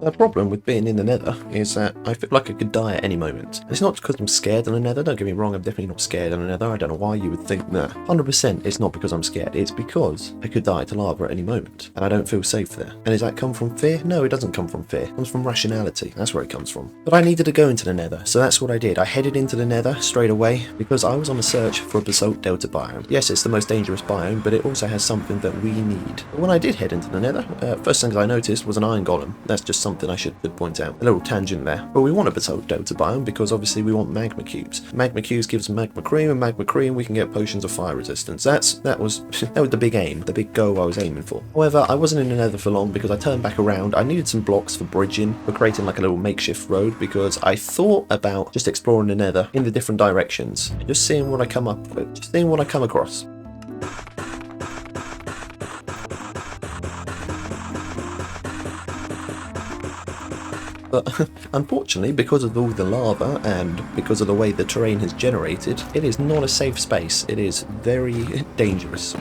The problem with being in the nether is that I feel like I could die at any moment. And it's not because I'm scared in the nether, don't get me wrong, I'm definitely not scared in the nether. I don't know why you would think that. 100% it's not because I'm scared, it's because I could die to lava at any moment. And I don't feel safe there. And does that come from fear? No, it doesn't come from fear. It comes from rationality. That's where it comes from. But I needed to go into the nether, so that's what I did. I headed into the nether straight away because I was on a search for a basalt delta biome. Yes, it's the most dangerous biome, but it also has something that we need. But when I did head into the nether, first thing I noticed was an iron golem. That's just something I should point out. A little tangent there. But we want a basalt delta biome because obviously we want magma cubes. Magma cubes gives magma cream, and magma cream we can get potions of fire resistance. That was the big aim, the big goal I was aiming for. However, I wasn't in the nether for long because I turned back around. I needed some blocks for bridging, for creating like a little makeshift road, because I thought about just exploring the nether in the different directions, just seeing what I come up with, just seeing what I come across. But unfortunately, because of all the lava and because of the way the terrain has generated, it is not a safe space. It is very dangerous.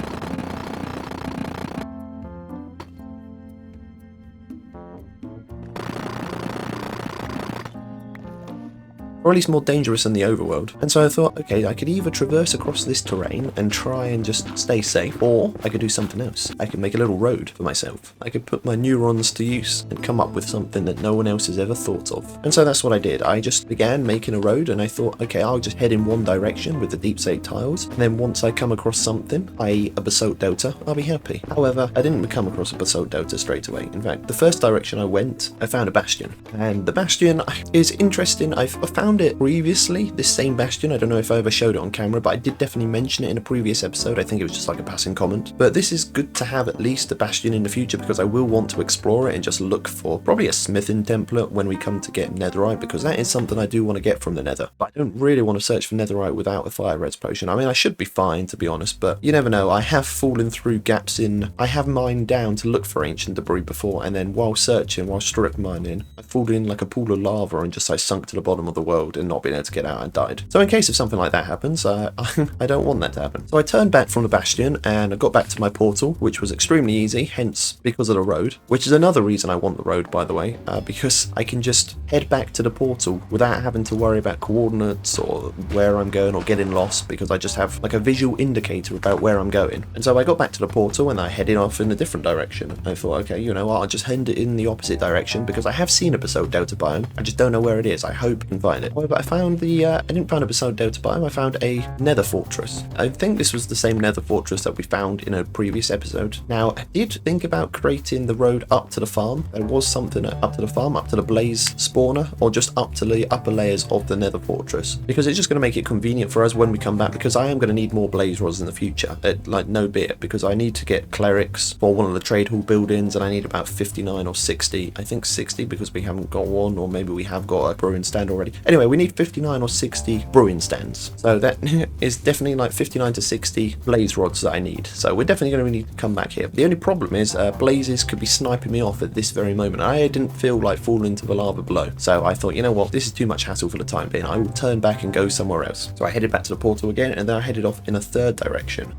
Or at least more dangerous than the overworld. And so I thought, okay, I could either traverse across this terrain and try and just stay safe, or I could do something else. I could make a little road for myself. I could put my neurons to use and come up with something that no one else has ever thought of. And so that's what I did. I just began making a road, and I thought, okay, I'll just head in one direction with the deep slate tiles, and then once I come across something, i.e. a basalt delta, I'll be happy. However, I didn't come across a basalt delta straight away. In fact, the first direction I went, I found a bastion. And the bastion is interesting. I found it previously, this same bastion. I don't know if I ever showed it on camera, but I did definitely mention it in a previous episode. I think it was just like a passing comment. But this is good to have at least a bastion in the future, because I will want to explore it and just look for probably a smithing template when we come to get netherite, because that is something I do want to get from the nether. But I don't really want to search for netherite without a fire res potion. I mean, I should be fine, to be honest, but you never know. I have fallen through gaps in, I have mined down to look for ancient debris before, and then while searching, while strip mining, I fallen in like a pool of lava and just like sunk to the bottom of the world and not being able to get out and died. So in case if something like that happens, I don't want that to happen. So I turned back from the bastion and I got back to my portal, which was extremely easy, hence because of the road, which is another reason I want the road, by the way, because I can just head back to the portal without having to worry about coordinates or where I'm going or getting lost, because I just have like a visual indicator about where I'm going. And so I got back to the portal and I headed off in a different direction. I thought, okay, you know what, I'll just head in the opposite direction, because I have seen a basalt delta biome. I just don't know where it is. I hope I can find it. However, I didn't find a basalt delta biome, I found a nether fortress. I think this was the same nether fortress that we found in a previous episode. Now, I did think about creating the road up to the farm. There was something up to the farm, up to the blaze spawner, or just up to the upper layers of the nether fortress, because it's just going to make it convenient for us when we come back, because I am going to need more blaze rods in the future, like no bit, because I need to get clerics for one of the trade hall buildings, and I need about 59 or 60, I think 60, because we haven't got one, or maybe we have got a brewing stand already. Anyway, we need 59 or 60 brewing stands, so that is definitely like 59 to 60 blaze rods that I need. So we're definitely going to need to come back here. The only problem is blazes could be sniping me off at this very moment. I didn't feel like falling into the lava below, so I thought, you know what, this is too much hassle for the time being. I will turn back and go somewhere else. So I headed back to the portal again, and then I headed off in a third direction.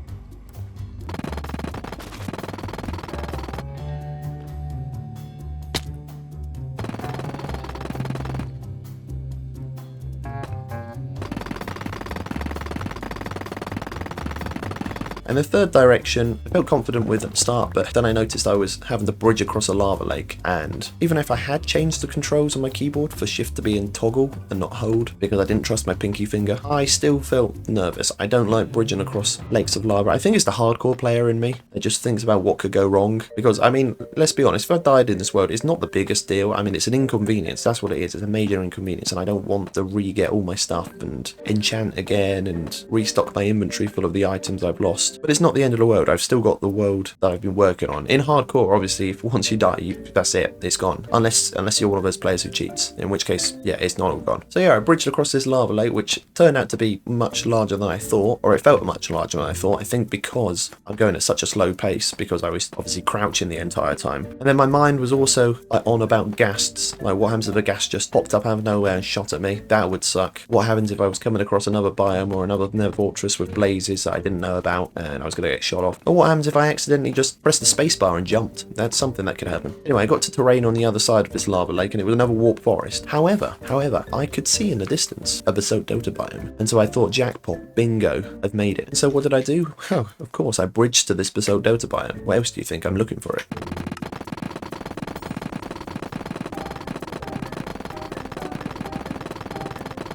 And the third direction, I felt confident with at the start, but then I noticed I was having to bridge across a lava lake, and even if I had changed the controls on my keyboard for shift to be in toggle and not hold, because I didn't trust my pinky finger, I still felt nervous. I don't like bridging across lakes of lava. I think it's the hardcore player in me that just thinks about what could go wrong, because I mean, let's be honest, if I died in this world, it's not the biggest deal. I mean, it's an inconvenience, that's what it is. It's a major inconvenience, and I don't want to re-get all my stuff and enchant again and restock my inventory full of the items I've lost. But it's not the end of the world. I've still got the world that I've been working on. In hardcore, obviously, if once you die, that's it. It's gone. Unless you're one of those players who cheats, in which case, yeah, it's not all gone. So yeah, I bridged across this lava lake, which turned out to be much larger than I thought, or it felt much larger than I thought. I think because I'm going at such a slow pace, because I was obviously crouching the entire time. And then my mind was also on about ghasts. Like, what happens if a ghast just popped up out of nowhere and shot at me? That would suck. What happens if I was coming across another biome or another nether fortress with blazes that I didn't know about, and I was going to get shot off. Or what happens if I accidentally just pressed the spacebar and jumped? That's something that could happen. Anyway, I got to terrain on the other side of this lava lake, and it was another warp forest. However, I could see in the distance a basalt delta biome, and so I thought, jackpot, bingo, I've made it. And so what did I do? Well, of course, I bridged to this basalt delta biome. What else do you think? I'm looking for it.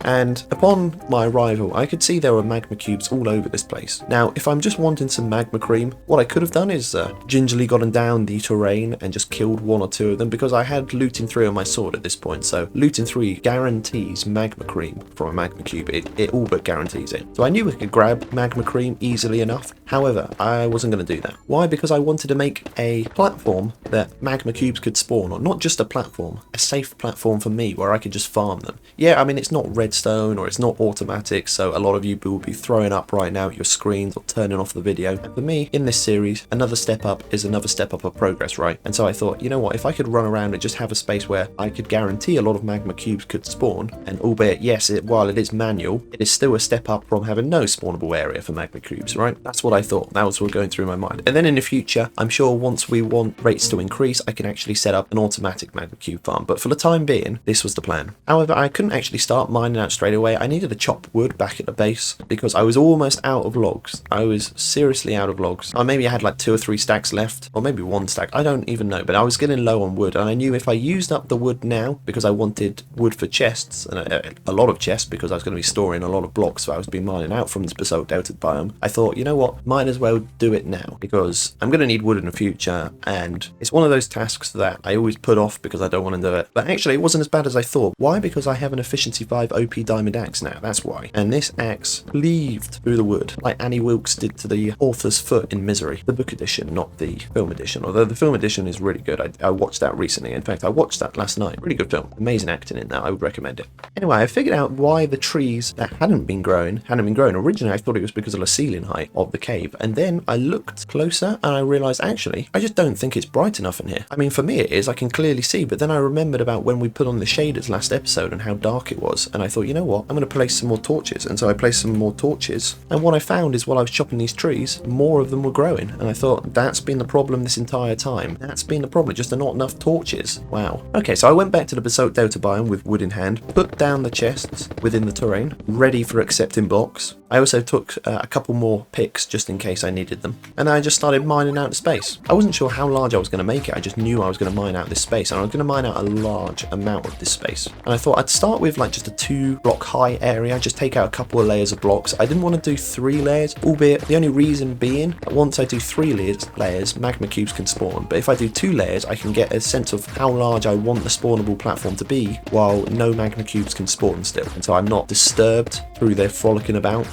And upon my arrival, I could see there were magma cubes all over this place. Now, if I'm just wanting some magma cream, what I could have done is gingerly gotten down the terrain and just killed 1 or 2 of them, because I had looting 3 on my sword at this point. So looting 3 guarantees magma cream from a magma cube. It all but guarantees it. So I knew I could grab magma cream easily enough. However, I wasn't going to do that. Why? Because I wanted to make a platform that magma cubes could spawn on. Not just a platform, a safe platform for me where I could just farm them. Yeah, I mean, it's not redstone or it's not automatic, so a lot of you will be throwing up right now at your screens or turning off the video. And for me, in this series, another step up is another step up of progress, right? And so I thought, you know what, if I could run around and just have a space where I could guarantee a lot of magma cubes could spawn, and albeit, yes, while it is manual, it is still a step up from having no spawnable area for magma cubes, right? That's what I thought. That was what was going through my mind. And then in the future, I'm sure once we want rates to increase, I can actually set up an automatic magma cube farm. But for the time being, this was the plan. However, I couldn't actually start mining out straight away. I needed to chop wood back at the base because I was almost out of logs. I was seriously out of logs. Maybe I had like 2 or 3 stacks left, or maybe 1 stack. I don't even know, but I was getting low on wood, and I knew if I used up the wood now, because I wanted wood for chests, and a lot of chests because I was going to be storing a lot of blocks that I was being mining out from this basalt delta biome, I thought, you know what, might as well do it now, because I'm going to need wood in the future, and it's one of those tasks that I always put off because I don't want to do it. But actually, it wasn't as bad as I thought. Why? Because I have an efficiency 5 OP diamond axe now, that's why. And this axe cleaved through the wood, like Annie Wilkes did to the author's foot in Misery, the book edition, not the film edition, although the film edition is really good. I watched that recently. In fact, I watched that last night. Really good film. Amazing acting in that. I would recommend it. Anyway, I figured out why the trees that hadn't been growing. Originally, I thought it was because of the ceiling height of the cave, and then I looked closer and I realized, actually, I just don't think it's bright enough in here. I mean, for me it is, I can clearly see, but then I remembered about when we put on the shaders last episode and how dark it was, and I thought, you know what, I'm going to place some more torches. And so I placed some more torches, and what I found is while I was chopping these trees, more of them were growing, and I thought, that's been the problem this entire time. That's been the problem, just not enough torches. Wow. Okay, so I went back to the basalt delta biome with wood in hand, put down the chests within the terrain, ready for accepting blocks. I also took a couple more picks just in case I needed them, and I just started mining out the space. I wasn't sure how large I was going to make it, I just knew I was going to mine out this space, and I was going to mine out a large amount of this space. And I thought I'd start with like just a 2-block high area, just take out a couple of layers of blocks. I didn't want to do 3 layers, albeit the only reason being that once I do 3 layers, magma cubes can spawn, but if I do 2 layers, I can get a sense of how large I want the spawnable platform to be while no magma cubes can spawn still, and so I'm not disturbed through their frolicking about.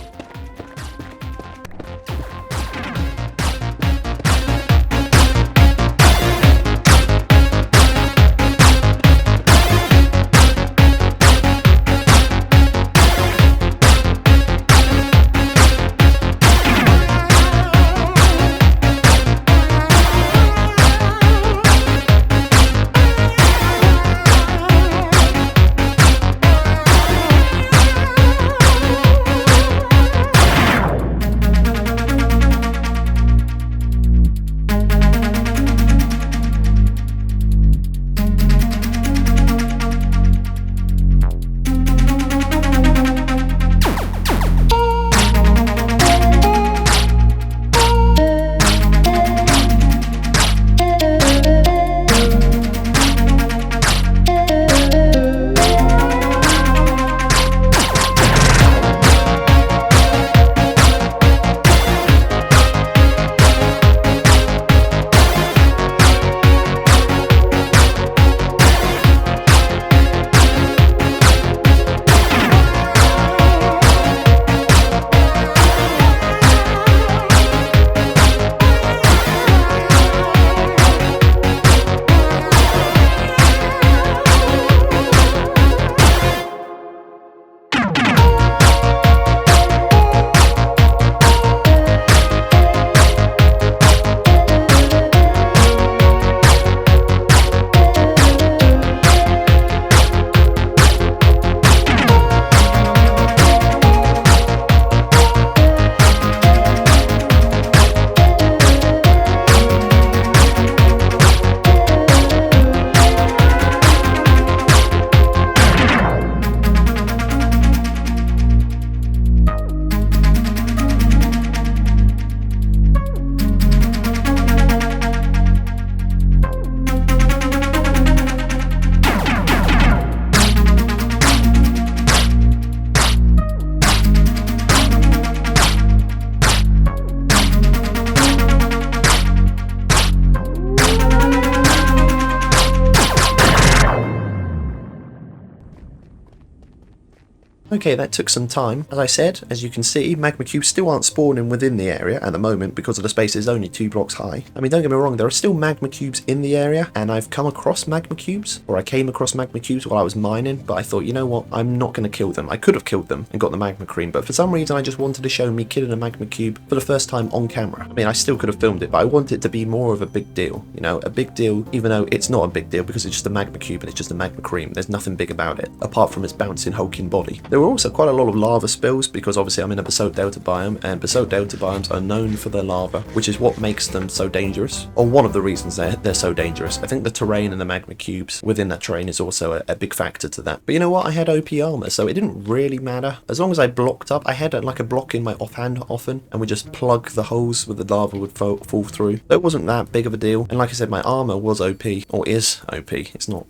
Okay, that took some time. As I said, as you can see, magma cubes still aren't spawning within the area at the moment because of the space is only 2 blocks high. I mean, don't get me wrong, there are still magma cubes in the area, and I've come across magma cubes, or I came across magma cubes while I was mining, but I thought, you know what, I'm not going to kill them. I could have killed them and got the magma cream, but for some reason I just wanted to show me killing a magma cube for the first time on camera. I mean, I still could have filmed it, but I want it to be more of a big deal, you know, a big deal, even though it's not a big deal because it's just a magma cube and it's just a magma cream. There's nothing big about it, apart from its bouncing, hulking body. There were also quite a lot of lava spills because obviously I'm in a basalt delta biome, and basalt delta biomes are known for their lava, which is what makes them so dangerous, or one of the reasons they're so dangerous. I think the terrain and the magma cubes within that terrain is also a big factor to that. But you know what, I had OP armor, so it didn't really matter. As long as I blocked up, I had like a block in my offhand often, and would just plug the holes where the lava would fall through. So it wasn't that big of a deal, and like I said, my armor was OP, or is OP. It's not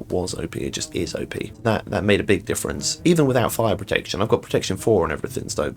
was OP, it just is OP. That made a big difference. Even without fire protection, I've got protection 4 and everything, so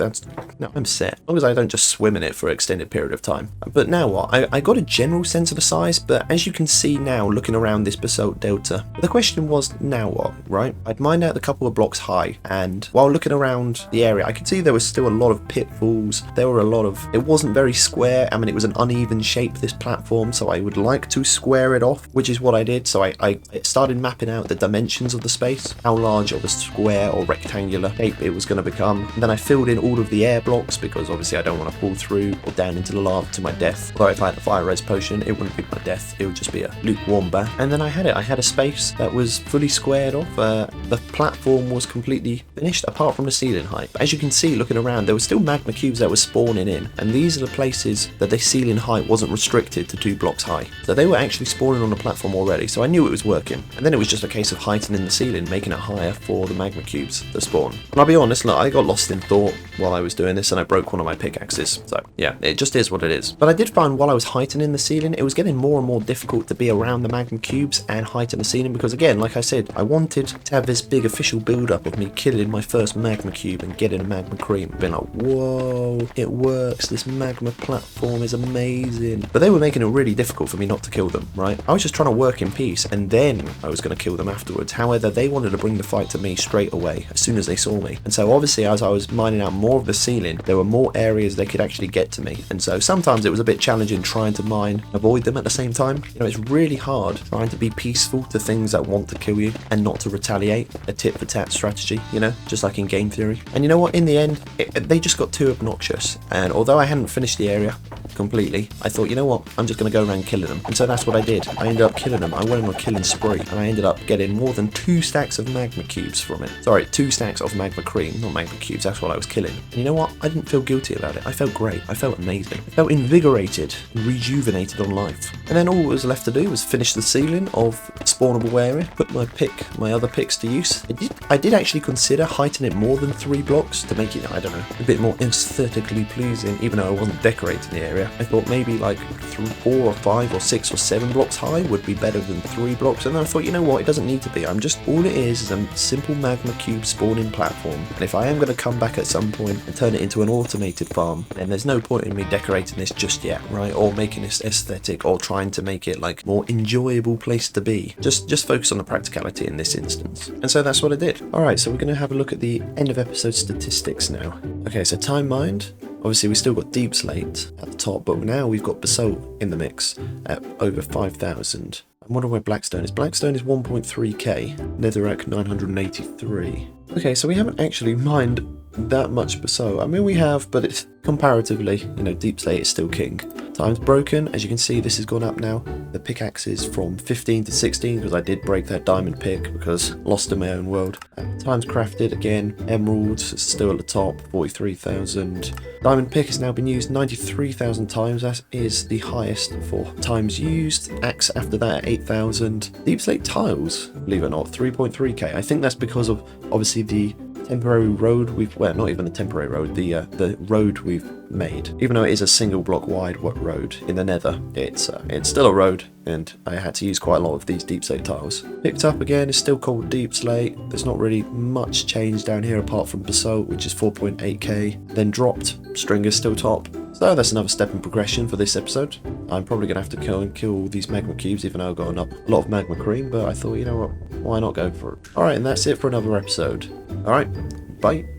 I'm set. As long as I don't just swim in it for an extended period of time. But now what? I got a general sense of the size, but as you can see now, looking around this basalt delta, the question was, now what, right? I'd mined out a couple of blocks high, and while looking around the area, I could see there was still a lot of pitfalls. There were a lot of, it wasn't very square. I mean, it was an uneven shape, this platform, so I would like to square it off, which is what I did. So I started mapping out the dimensions of the space, how large of a square or rectangular shape it was going to become. And then I filled in all of the air blocks because obviously I don't want to fall through or down into the lava to my death. Although if I had a fire res potion, it wouldn't be my death, it would just be a lukewarm bath. And then I had a space that was fully squared off. The platform was completely finished apart from the ceiling height. But as you can see, looking around, there were still magma cubes that were spawning in, and these are the places that the ceiling height wasn't restricted to 2 blocks high. So they were actually spawning on the platform already, so I knew it was working. And then it was just a case of heightening the ceiling, making it higher for the magma cubes to spawn. And I'll be honest, look, I got lost in thought while I was doing this, and I broke one of my pickaxes. So yeah, it just is what it is. But I did find while I was heightening the ceiling, it was getting more and more difficult to be around the magma cubes and heighten the ceiling, because again, like I said, I wanted to have this big official build-up of me killing my first magma cube and getting a magma cream. Being like, whoa, it works, this magma platform is amazing. But they were making it really difficult for me not to kill them, right? I was just trying to work in peace, and then I was going to kill them afterwards. However, they wanted to bring the fight to me straight away as soon as they saw me. And so obviously, as I was mining out more of the ceiling, there were more areas they could actually get to me. And so sometimes it was a bit challenging trying to mine, avoid them at the same time. You know, it's really hard trying to be peaceful to things that want to kill you and not to retaliate. A tit for tat strategy, you know, just like in game theory. And you know what, in the end, they just got too obnoxious. And although I hadn't finished the area completely, I thought, you know what, I'm just going to go around killing them. And so that's what I did. I ended up killing them. I went on a killing spree, and I ended up getting more than 2 stacks of magma cubes from it. Sorry, 2 stacks of magma cream, not magma cubes. That's what I was killing. And you know what, I didn't feel guilty about it. I felt great. I felt amazing. I felt invigorated and rejuvenated on life. And then all that was left to do was finish the ceiling of spawnable area, put my other picks to use. I did actually consider heightening it more than 3 blocks to make it, I don't know, a bit more aesthetically pleasing, even though I wasn't decorating the area. I thought maybe like 4 or 5 or 6 or 7 blocks high would be better than 3 blocks. And then I thought, you know what, it doesn't need to be. All it is a simple magma cube spawning platform. And if I am going to come back at some point and turn it into an automated farm, then there's no point in me decorating this just yet, right? Or making this aesthetic or trying to make it like more enjoyable place to be. Just focus on the practicality in this instance. And so that's what I did. Alright, so we're going to have a look at the end of episode statistics now. Okay, so time mined. Obviously, we still got deep slate at the top, but now we've got basalt in the mix at over 5,000. I wonder where Blackstone is. Blackstone is 1.3k, Netherrack 983. Okay, so we haven't actually mined that much basalt. I mean, we have, but it's comparatively, you know, deep slate is still king. Times broken, as you can see, this has gone up now. The pickaxe is from 15 to 16 because I did break that diamond pick because lost in my own world. Times crafted again, emeralds still at the top, 43,000. Diamond pick has now been used 93,000 times. That is the highest for times used. Axe after that at 8,000. Deep slate tiles, believe it or not, 3.3k. I think that's because of obviously the temporary road well, not even the temporary road, the road we've made. Even though it is a single block wide road in the nether, it's still a road, and I had to use quite a lot of these deep slate tiles. Picked up again, it's still called deep slate. There's not really much change down here apart from basalt, which is 4.8k. Then dropped, string is still top. So that's another step in progression for this episode. I'm probably going to have to kill all these magma cubes, even though I've got a lot of magma cream, but I thought, you know what, why not go for it? Alright, and that's it for another episode. Alright, Bye.